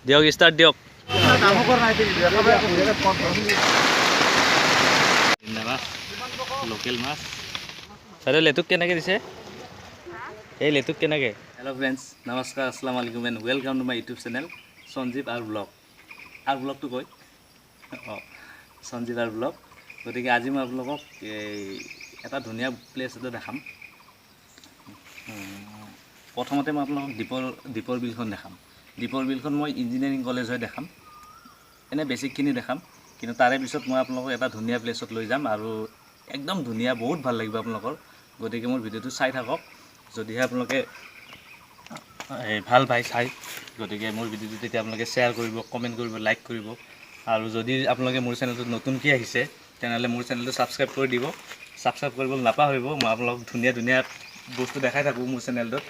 দিয়ক ষ্টাৰ্ট দিয়ক লোকেল মাছ চাৰে লেতুক কেনেকৈ দিছে এই লেতুক কেনেকৈ হেল্ল' ফ্ৰেণ্ডছ নমস্কাৰ আসসালামু আলাইকুম and welcome to my YouTube channel Sanjeev আৰু ব্লগটো কৈ অঁ সঞ্জীৱ আৰু ব্লগ গতিকে আজি মই আপোনালোকক এটা ধুনীয়া প্লেচ এটা দেখাম প্ৰথমতে মই আপোনালোকক দীপৰ বিলখন দেখাম দীপৰ বিলখন মই ইঞ্জিনিয়াৰিং কলেজ হৈ দেখাম এনে বেছিকখিনি দেখাম কিন্তু তাৰে পিছত মই আপোনালোকক এটা ধুনীয়া প্লেচত লৈ যাম আৰু একদম ধুনীয়া বহুত ভাল লাগিব আপোনালোকৰ গতিকে মোৰ ভিডিঅ'টো চাই থাকক যদিহে আপোনালোকে ভাল পায় চাই গতিকে মোৰ ভিডিঅ'টো তেতিয়া আপোনালোকে শ্বেয়াৰ কৰিব কমেণ্ট কৰিব লাইক কৰিব আৰু যদি আপোনালোকে মোৰ চেনেলটোত নতুনকৈ আহিছে তেনেহ'লে মোৰ চেনেলটো ছাবস্ক্ৰাইব কৰি দিব ছাবস্ক্ৰাইব কৰিবলৈ নাপাহৰিব মই আপোনালোকক ধুনীয়া ধুনীয়া বস্তু দেখাই থাকোঁ মোৰ চেনেলটোত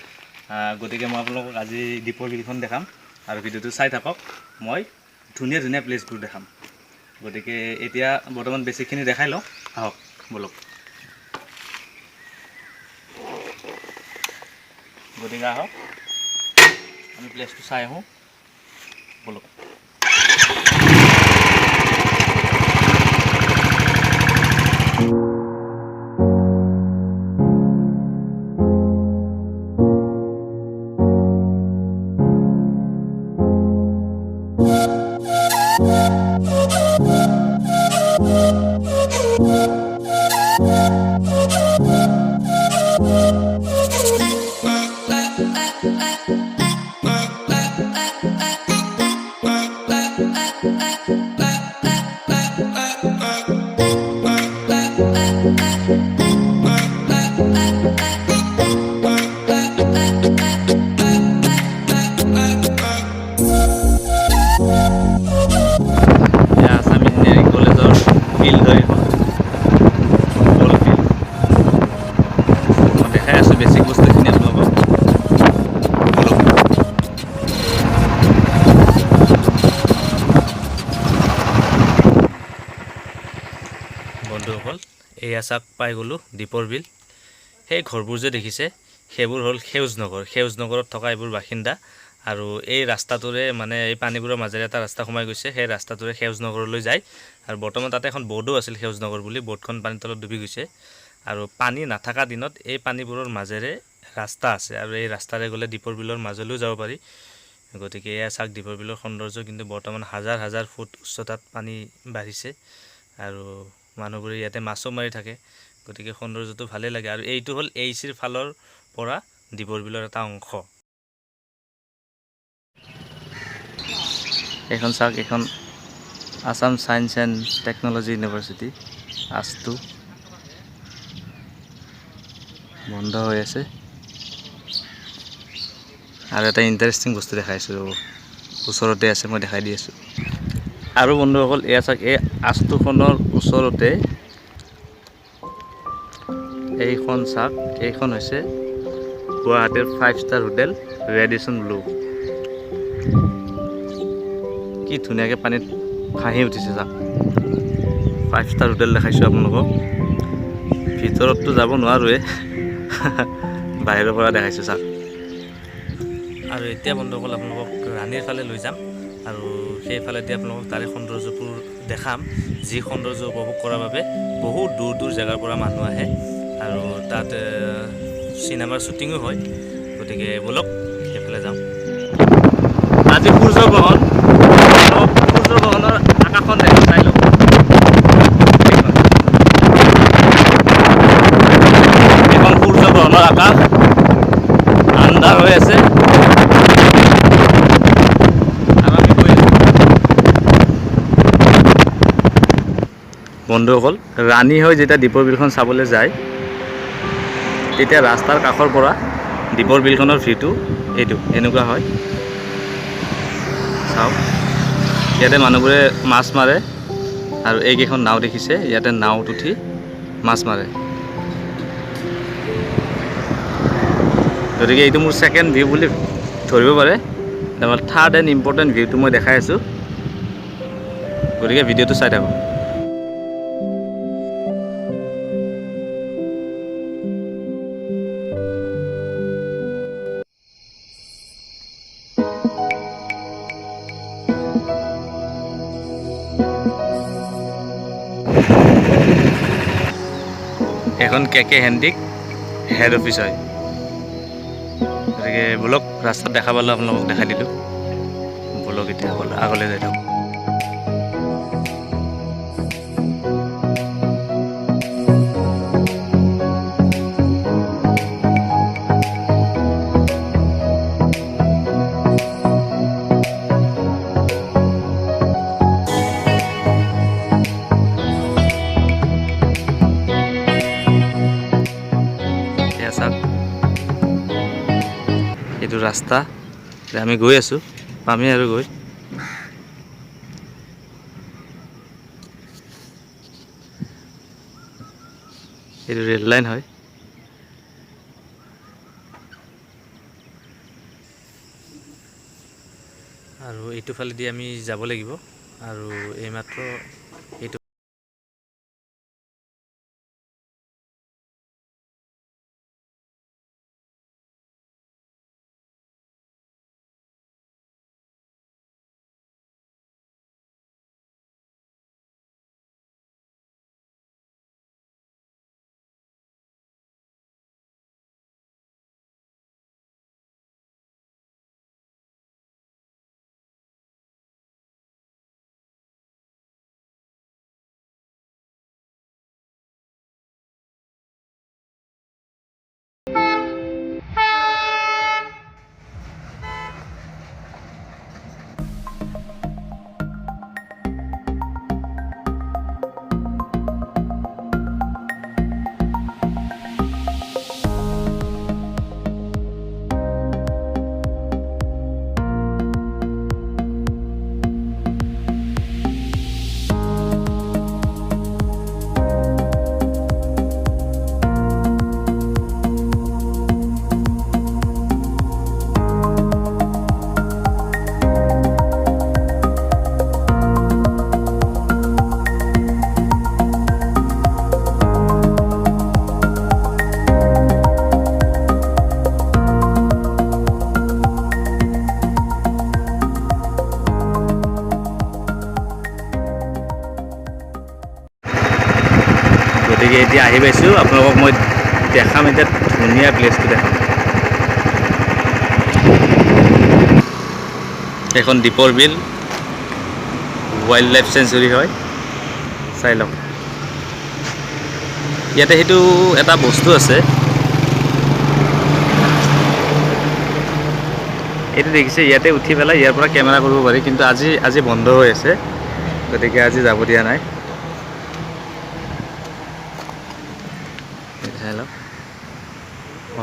গতিকে মই আপোনালোকক আজি দীপৰ বিলখন দেখাম আৰু ভিডিঅ'টো চাই থাকক মই ধুনীয়া ধুনীয়া প্লেচবোৰ দেখাম গতিকে এতিয়া বৰ্তমান বেছিকখিনি দেখাই লওঁ আহক বলক গতিকে আহক আমি প্লেচটো চাই আহোঁ বলক বেছিক বস্তুখিনি আপোনালোকক বন্ধুসকল এয়া চাক পাই গ'লোঁ দীপৰ বিল সেই ঘৰবোৰ যে দেখিছে সেইবোৰ হ'ল সেউজনগৰত থকা এইবোৰ বাসিন্দা আৰু এই ৰাস্তাটোৰে মানে এই পানীবোৰৰ মাজেৰে এটা ৰাস্তা সোমাই গৈছে সেই ৰাস্তাটোৰে সেউজনগৰলৈ যায় আৰু বৰ্তমান তাতে এখন বৰ্ডো আছিল সেউজনগৰ বুলি বৰ্ডখন পানীৰ তলত ডুবি গৈছে আৰু পানী নাথাকা দিনত এই পানীবোৰৰ মাজেৰে ৰাস্তা আছে আৰু এই ৰাস্তাৰে গ'লে দীপৰ বিলৰ মাজলৈও যাব পাৰি গতিকে এয়া চাওক দীপৰ বিলৰ সৌন্দৰ্য কিন্তু বৰ্তমান হাজাৰ হাজাৰ ফুট উচ্চতাত পানী বাঢ়িছে আৰু মানুহবোৰে ইয়াতে মাছো মাৰি থাকে গতিকে সৌন্দৰ্যটো ভালেই লাগে আৰু এইটো হ'ল এইচিৰ ফালৰ পৰা দীপৰ বিলৰ এটা অংশ এইখন চাওক এইখন Assam science and technology university আছটো বন্ধ হৈ আছে আৰু এটা ইণ্টাৰেষ্টিং বস্তু দেখাইছোঁ ৰ'ব ওচৰতে আছে মই দেখাই দি আছোঁ আৰু বন্ধুসকল এয়া চাওক এই আছটোখনৰ ওচৰতে এইখন চাওক এইখন হৈছে গুৱাহাটীৰ 5-ষ্টাৰ হোটেল ৰেডিচন ব্লু কি ধুনীয়াকৈ পানীত ভাঁহি উঠিছে চাওক 5-ষ্টাৰ হোটেল দেখাইছোঁ আপোনালোকক ভিতৰততো যাব নোৱাৰোৱে বাহিৰৰ পৰা দেখাইছোঁ চাওক আৰু এতিয়া বন্ধুসকল আপোনালোকক ৰাণীৰ ফালে লৈ যাম আৰু সেইফালেদি আপোনালোকক তাৰে সৌন্দৰ্যবোৰ দেখাম যি সৌন্দৰ্য উপভোগ কৰাৰ বাবে বহুত দূৰ দূৰ জেগাৰ পৰা মানুহ আহে আৰু তাত চিনেমাৰ শ্বুটিঙো হয় গতিকে ব'লক সেইফালে যাওঁ আজি সূৰ্যগ্ৰহণৰ আকাশখন দেখা চাই লওক এখন সূৰ্যগ্ৰহণৰ আকাশ আন্ধাৰ হৈ আছে বন্ধুসকল ৰাণী হৈ যেতিয়া দীপৰ বিলখন চাবলৈ যায় তেতিয়া ৰাস্তাৰ কাষৰ পৰা দীপৰ বিলখনৰ ভিউটো এনেকুৱা হয় চাওক ইয়াতে মানুহবোৰে মাছ মাৰে আৰু এইকেইখন নাও দেখিছে ইয়াতে নাওত উঠি মাছ মাৰে গতিকে এইটো মোৰ ছেকেণ্ড ভিউ বুলি ধৰিব পাৰে আমাৰ থাৰ্ড এণ্ড ইম্পৰ্টেণ্ট ভিউটো মই দেখাই আছোঁ গতিকে ভিডিঅ'টো চাই থাকক এখন কেকে হেণ্ডিক হেড অফিচ হয়। গতিকে ব'লক, ৰাস্তাত দেখা পালোঁ আপোনালোকক দেখাই দিলোঁ। ব'লক এতিয়া আগলৈ যাই থাকোঁ। এইটো ৰাস্তা আমি গৈ আছোঁ, পামেই আৰু গৈ। এইটো ৰেল লাইন হয়। আৰু এইটো ফালেদি আমি যাব লাগিব। আৰু এইমাত্ৰ এইটো গতিকে এতিয়া আহি পাইছোঁ। আপোনালোকক মই দেখাম, এতিয়া ধুনীয়া প্লেচটো দেখাম। এখন দীপৰ বিল ৱাইল্ড লাইফ চেঞ্চুৰী হয়, চাই লওক। ইয়াতে সেইটো এটা বস্তু আছে, এইটো দেখিছে, ইয়াতে উঠি পেলাই ইয়াৰ পৰা কেমেৰা কৰিব পাৰি, কিন্তু আজি বন্ধ হৈ আছে, গতিকে আজি যাব দিয়া নাই। চাই লওক,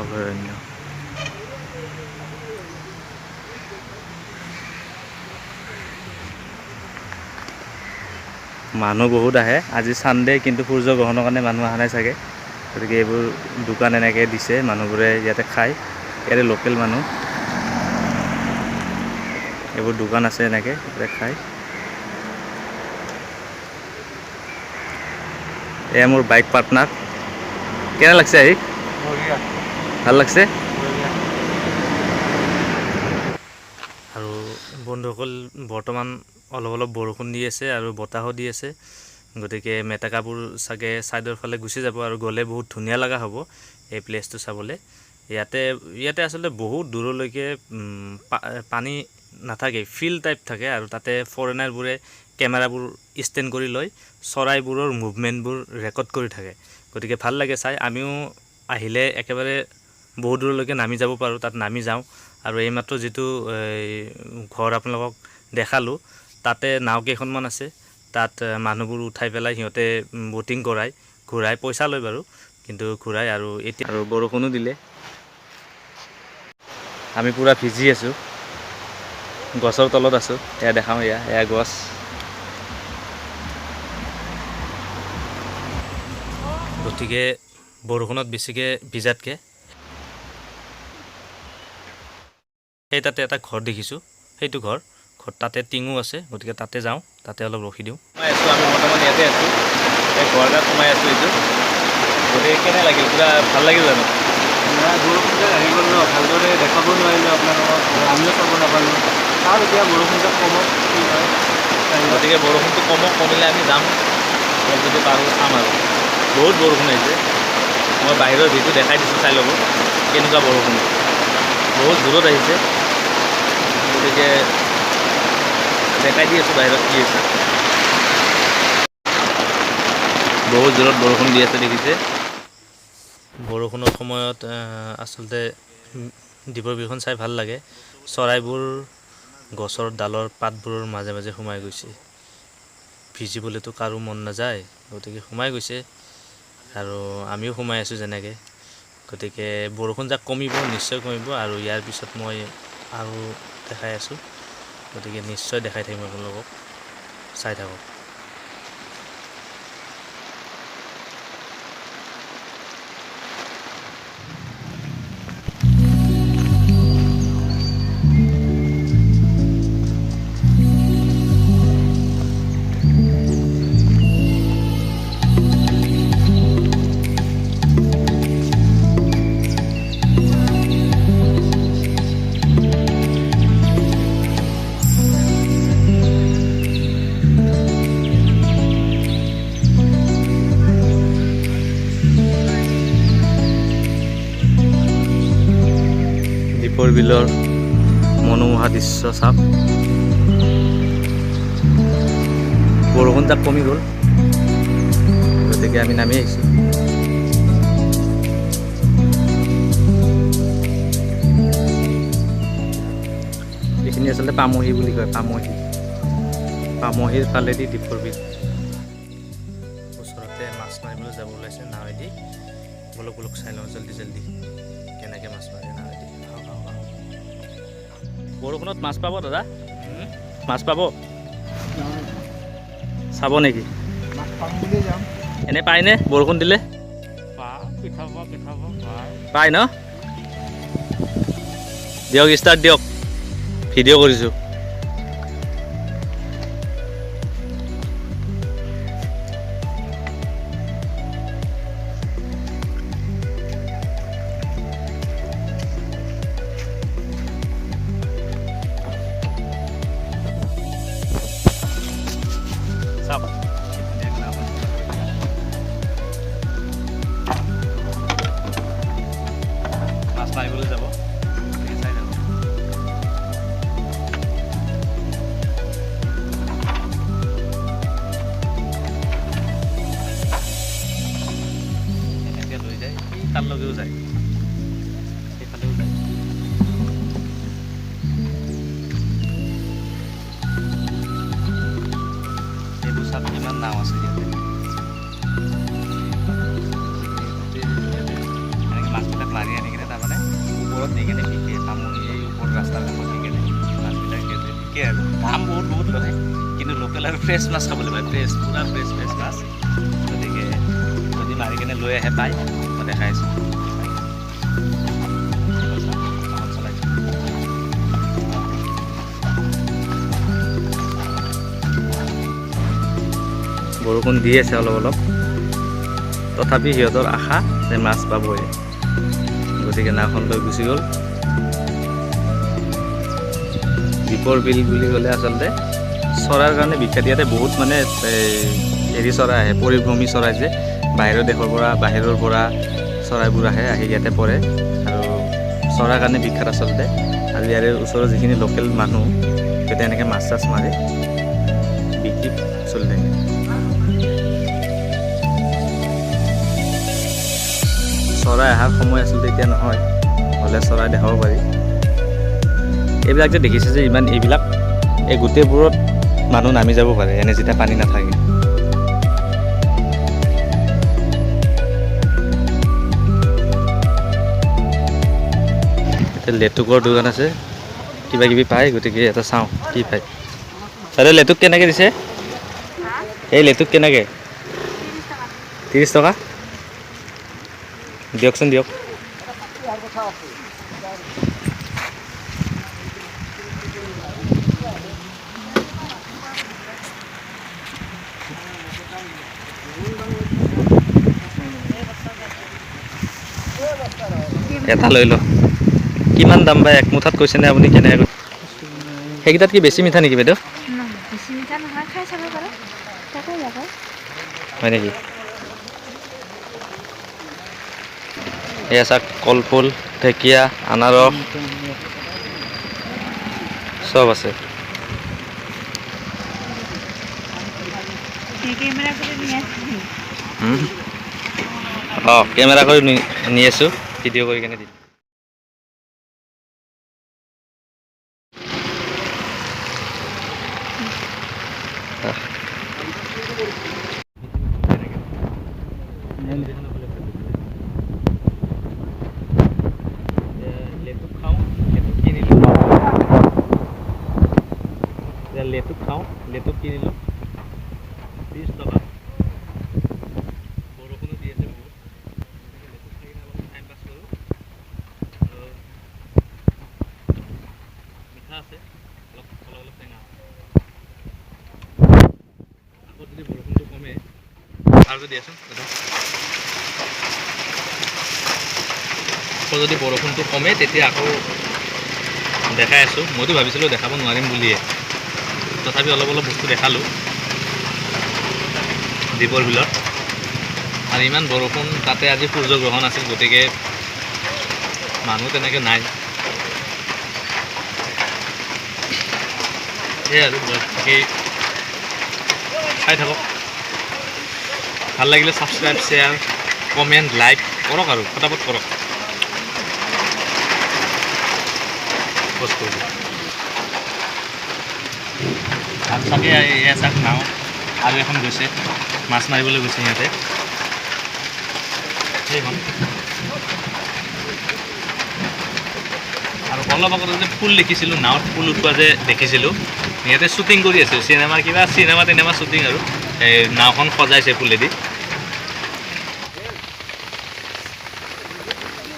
অভয়াৰণ্য। মানুহ বহুত আহে। আজি ছানডে, কিন্তু সূৰ্য গ্ৰহণৰ কাৰণে মানুহ অহা নাই চাগে। গতিকে এইবোৰ দোকান এনেকৈ দিছে, মানুহবোৰে ইয়াতে খায়। ইয়াতে লোকেল মানুহ, এইবোৰ দোকান আছে এনেকৈ, ইয়াতে খায়। এয়া মোৰ বাইক পাৰ্টনাৰ। কেনে লাগছে আহি? ভাল লাগছে। আৰু বন্ধুসকল, বৰ্তমান অলপ অলপ বৰষুণ দি আছে আৰু বতাহো দি আছে। গতিকে মেটেকাবোৰ চাগে ছাইডৰ ফালে গুচি যাব, আৰু গ'লে বহুত ধুনীয়া লগা হ'ব এই প্লেচটো চাবলৈ। ইয়াতে আচলতে বহুত দূৰলৈকে পানী নাথাকে, ফিল্ড টাইপ থাকে, আৰু তাতে ফৰেনাৰবোৰে কেমেৰাবোৰ ষ্টেণ্ড কৰি লৈ চৰাইবোৰৰ মুভমেণ্টবোৰ ৰেকৰ্ড কৰি থাকে। গতিকে ভাল লাগে চাই। আমিও আহিলে একেবাৰে বহুত দূৰলৈকে নামি যাব পাৰোঁ, তাত নামি যাওঁ। আৰু এইমাত্ৰ যিটো ঘৰ আপোনালোকক দেখালোঁ, তাতে নাও কেইখনমান আছে, তাত মানুহবোৰ উঠাই পেলাই সিহঁতে ব'টিং ঘূৰাই পইচা লয় বাৰু, কিন্তু ঘূৰাই। আৰু এতিয়া আৰু বৰষুণো দিলে, আমি পূৰা ভিজি আছোঁ, গছৰ তলত আছোঁ। এয়া দেখাওঁ, এয়া গছ। গতিকে বৰষুণত বেছিকৈ ভিজাতকৈ সেই তাতে এটা ঘৰ দেখিছোঁ, সেইটো ঘৰ তাতে টিঙো আছে। গতিকে তাতে যাওঁ, তাতে অলপ ৰখি দিওঁ। সোমাই আছোঁ, আমি বৰ্তমান ইয়াতে আছোঁ, এই ঘৰ এটাত সোমাই আছোঁ। এইটো গতিকে কেনে লাগিল? পূৰা ভাল লাগিল জানো? বৰষুণজাক আহি গ'ল ন, ভালদৰে দেখাব নোৱাৰিলোঁ আপোনালোকক, আমিও চাব নাপালোঁ। আৰু এতিয়া বৰষুণজাক কমক, কি হয়। গতিকে বৰষুণটো কমিলে আমি যাম। অলপ যদি পাৰোঁ চাম আৰু বহুত বৰষুণ আহিছে মই বাহিৰৰ ভিউটো দেখাই দিছোঁ চাই ল'ব কেনেকুৱা বৰষুণ বহুত দূৰত আহিছে গতিকে দেখাই দি আছোঁ বাহিৰত কি হৈছে বহুত জোৰত বৰষুণ দি আছে দেখিছে বৰষুণৰ সময়ত আচলতে দ্বীপৰ বিলখন চাই ভাল লাগে চৰাইবোৰ গছৰ ডালৰ পাতবোৰৰ মাজে মাজে সোমাই গৈছে ভিজিবলৈতো কাৰো মন নাযায় গতিকে সোমাই গৈছে আৰু আমিও সোমাই আছোঁ যেনেকৈ গতিকে বৰষুণ যাক কমিব নিশ্চয় কমিব আৰু ইয়াৰ পিছত মই আৰু দেখাই আছোঁ গতিকে নিশ্চয় দেখাই থাকিম আপোনালোকক চাই থাকক দ্বীপৰ বিলৰ মনোমোহা দৃশ্য চাওক বৰষুণ তাক কমি গ'ল গতিকে আমি নামি আহিছোঁ এইখিনি আচলতে পামহি বুলি কয় পামহিৰ ফালেদি দ্বীপৰ বিল ওচৰতে মাছ মাৰিবলৈ যাব ওলাইছে নাৱেদি বলক চাই লওঁ জল্দি কেনেকৈ মাছ মাৰে নাৱেদি বৰষুণত মাছ পাব দাদা মাছ পাব চাব নেকি এনে পায়নে বৰষুণ দিলে পায় ন দিয়ক ষ্টাৰ্ট দিয়ক ভিডিঅ' কৰিছোঁ চাওক মাছ মাৰিবলৈ যাব চাই যাব এনেকৈ লৈ যায় তালৈকেও যায় সেইফালেও যায় কিমান নাও আছে ইয়াতে এনেকৈ মাছবিলাক মাৰি আনি কিনে তাৰমানে ওপৰত নি কিনে বিকে পামহি এই ওপৰত ৰাস্তাৰ কাষত নি কিনে মাছবিলাক বিকে আৰু দাম বহুত লয় কিন্তু লোকেল আৰু ফ্ৰেছ মাছ খাবলৈ পায় পূৰা ফ্ৰেছ মাছ গতিকে যদি মাৰি কিনে লৈ আহে পায় মই দেখাইছোঁ বৰষুণ দি আছে অলপ তথাপি সিহঁতৰ আশা যে মাছ পাবই গতিকে নাওখন লৈ গুচি গ'ল দ্বীপৰ বিল বুলি ক'লে আচলতে চৰাইৰ কাৰণে বিখ্যাত ইয়াতে বহুত মানে হেৰি চৰাই আহে পৰিভ্ৰমী চৰাই যে বাহিৰৰ দেশৰ পৰা বাহিৰৰ পৰা চৰাইবোৰ আহি ইয়াতে পৰে আৰু চৰাইৰ কাৰণে বিখ্যাত আচলতে আৰু ইয়াৰে ওচৰৰ যিখিনি লোকেল মানুহ সিহঁতে এনেকৈ মাছ চাছ মাৰে বিক্ৰী চলি থাকে চৰাই অহাৰ সময় আচলতে এতিয়া নহয় হ'লে চৰাই দেখাব পাৰি এইবিলাক যে দেখিছে যে ইমান এইবিলাক এই গোটেইবোৰত মানুহ নামি যাব পাৰে এনে যেতিয়া পানী নাথাকে এতিয়া লেটুকৰ দোকান আছে কিবা কিবি পায় গতিকে এটা চাওঁ কি পায় দাদা লেটুক কেনেকৈ দিছে এই লেটুক কেনেকৈ 30 টকা দিয়কচোন দিয়ক এটা লৈ ল কিমান দাম বা এক মুঠাত কৈছেনে আপুনি কেনেকৈ সেইকেইটাত কি বেছি মিঠা নেকি বাইদেউ হয় নেকি? এয়া চাওক কলফুল, ঢেকীয়া, আনাৰস চব আছে। কেমেৰা কৰি নি আছোঁ, ভিডিঅ' কৰি কেনে দিম। লেটুক খাওঁ, লেটুক কিনিলোঁ। লেটুক খাওঁ, লেটুক কিনিলোঁ 30 টকা। বৰষুণো দি আছে বহুত, লেটুক খাই কিনে অলপ টাইম পাছ কৰোঁ। আৰু মিঠা আছে, অলপ অলপ টেঙা। আকৌ যদি বৰষুণটো কমে আৰু দিয়াচোন দাদা। আকৌ যদি বৰষুণটো কমে তেতিয়া আকৌ দেখাই আছোঁ। মইতো ভাবিছিলোঁ দেখাব নোৱাৰিম বুলিয়ে, তথাপি অলপ অলপ বস্তু দেখালোঁ দীপৰ বিলত। আৰু ইমান বৰষুণ, তাতে আজি সূৰ্যগ্ৰহণ আছিল, গতিকে মানুহ তেনেকৈ নাই। সেয়াই আৰু বাকী চাই থাকক। ভাল লাগিলে ছাবস্ক্ৰাইব, শ্বেয়াৰ, কমেণ্ট, লাইক কৰক আৰু ফটাফট কৰক। আৰু চাগে এয়া চাওক নাও আৰু এখন গৈছে, মাছ মাৰিবলৈ গৈছে সিহঁতে। সেইখন আৰু অলপ আগতে যে ফুল দেখিছিলোঁ, নাৱত ফুল উঠোৱা যে দেখিছিলোঁ, সিহঁতে শ্বুটিং কৰি আছে চিনেমাৰ, কিবা চিনেমা শ্বুটিং আৰু এই নাওখন সজাইছে ফুলেদি।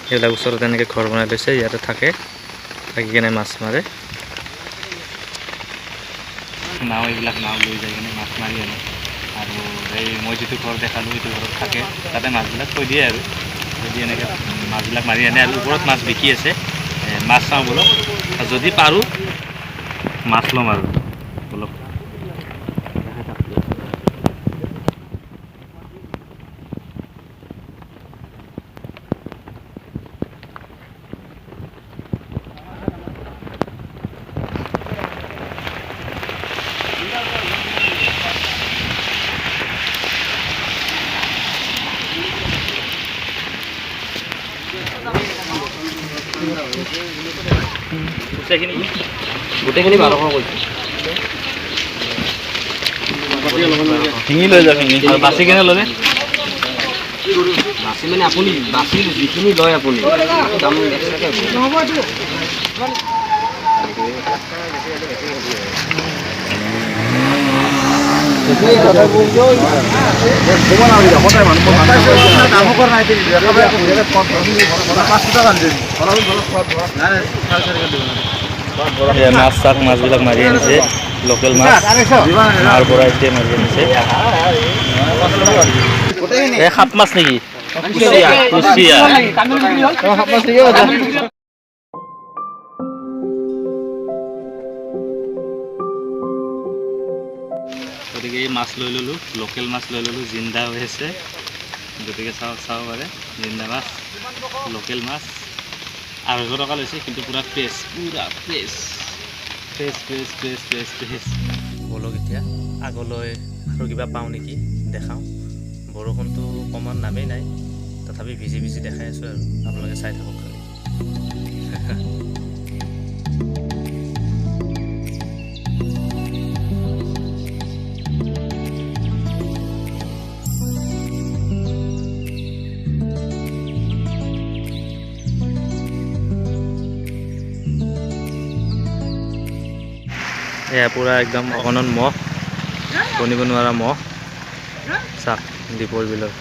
সেইবিলাক ওচৰত এনেকৈ ঘৰ বনাই লৈছে, ইয়াতে থাকে, থাকি কেনে মাছ মাৰে। নাও, এইবিলাক নাও লৈ যাই কিনে মাছ মাৰি আনে। আৰু এই মই যিটো ঘৰ দেখালোঁ সেইটো ঘৰত থাকে, তাতে মাছবিলাক থৈ দিয়ে আৰু যদি এনেকৈ মাছবিলাক মাৰি আনে। আৰু ওপৰত মাছ বিকি আছে, মাছ চাওঁ বোলো, যদি পাৰোঁ মাছ ল'ম আৰু অলপ। গোটেইখিনি 1200 কৈছে। শিঙি লৈ যাওক, শিঙি আৰু বাচি কেনে ল'লে। বাচি মানে আপুনি বাচি যিখিনি লয় আপুনি দাম মাছ চাক মাছবিলাক মাৰি আনিছে, লোকেল মাছ মাৰ পৰা এতিয়া মাৰি আনিছে। এই সাপ মাছ নেকি? কুচিয়া। গতিকে এই মাছ লৈ ল'লোঁ, লোকেল মাছ লৈ ল'লোঁ, জিন্দা হৈ আছে। গতিকে চাব পাৰে, জিন্দা মাছ, লোকেল মাছ 250 টকা লৈছে, কিন্তু পূৰা ফ্ৰেছ, পূৰা fresh fresh fresh fresh fresh fresh. ব'লক এতিয়া আগলৈ আৰু কিবা পাওঁ নেকি দেখাওঁ। বৰষুণটো কমাৰ নামেই নাই, তথাপি ভিজি ভিজি দেখাই আছোঁ আৰু আপোনালোকে চাই থাকক খালি। এয়া পূৰা একদম অগণন মহ, বনিব নোৱাৰা মহ, চাওক দীপৰ বিলত।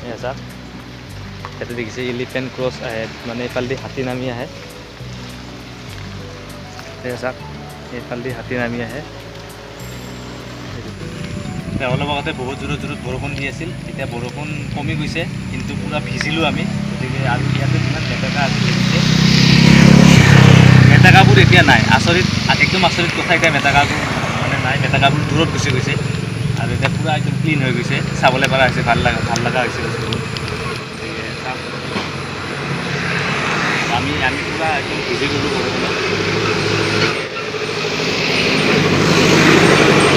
এয়া চাওক, সেইটো দেখিছে এলিফেণ্ট ক্ৰছ আহে, মানে এইফালেদি হাতী নামি আহে। এয়া চাওক, এইফালেদি হাতী নামি আহে। অলপ আগতে বহুত জোৰত জোৰত বৰষুণ দি আছিল, এতিয়া বৰষুণ কমি গৈছে, কিন্তু পূৰা ভিজিলোঁ আমি। গতিকে আৰু ইয়াতে যিমান মেটেকা আছিল মেটেকাবোৰ এতিয়া নাই। একদম আচৰিত কথা, এতিয়া মেটেকাবোৰ মানে নাই, মেটেকাবোৰ দূৰত গুচি গৈছে আৰু এতিয়া পূৰা একদম ক্লিন হৈ গৈছে, চাবলৈ পৰা হৈছে, ভাল লগা হৈছে বস্তুবোৰ। গতিকে আমি পূৰা একদম ভিজি গ'লোঁ বৰষুণত।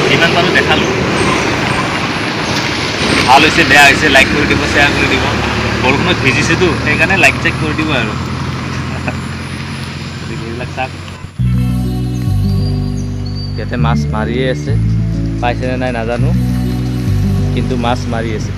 যিমান পাৰোঁ দেখালোঁ, ভাল হৈছে বেয়া হৈছে লাইক কৰি দিব, শ্বেয়াৰ কৰি দিব। বৰষুণত ভিজিছেতো সেইকাৰণে লাইক চেক কৰি দিব আৰু এইবিলাক চাওক। ইয়াতে মাছ মাৰিয়ে আছে, পাইছেনে নাই নাজানো, কিন্তু মাছ মাৰি আছে।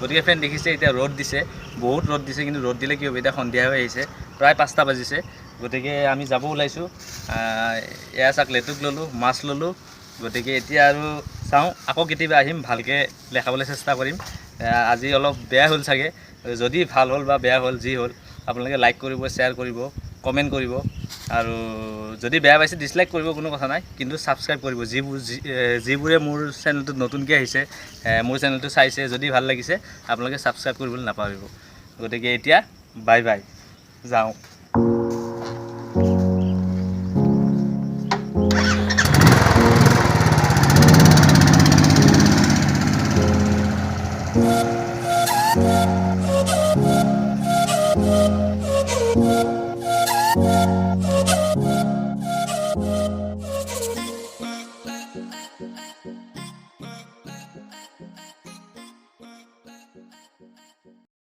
গতিকে ফ্ৰেণ্ড দেখিছে, এতিয়া ৰ'দ দিছে, বহুত ৰ'দ দিছে, কিন্তু ৰ'দ দিলে কি হ'ব, এতিয়া সন্ধিয়া হৈ আহিছে, প্ৰায় 5টা বাজিছে। গতিকে আমি যাব ওলাইছোঁ। এয়া চাওক, লেটুক ল'লোঁ, মাছ ল'লোঁ। গতিকে এতিয়া আৰু চাওঁ, আকৌ কেতিয়াবা আহিম, ভালকৈ দেখাবলৈ চেষ্টা কৰিম। আজি অলপ বেয়া হ'ল চাগে, যদি ভাল হ'ল বা বেয়া হ'ল, যি হ'ল আপোনালোকে লাইক কৰিব, শ্বেয়াৰ কৰিব, কমেণ্ট কৰিব, আৰু যদি বেয়া পাইছে ডিছলাইক কৰিব, কোনো কথা নাই, কিন্তু ছাবস্ক্ৰাইব কৰিব। যিবোৰে মোৰ চেনেলটোত নতুনকৈ আহিছে, মোৰ চেনেলটো চাইছে, যদি ভাল লাগিছে আপোনালোকে ছাবস্ক্ৰাইব কৰিবলৈ নাপাহৰিব। গতিকে এতিয়া বাই বাই, যাওঁ।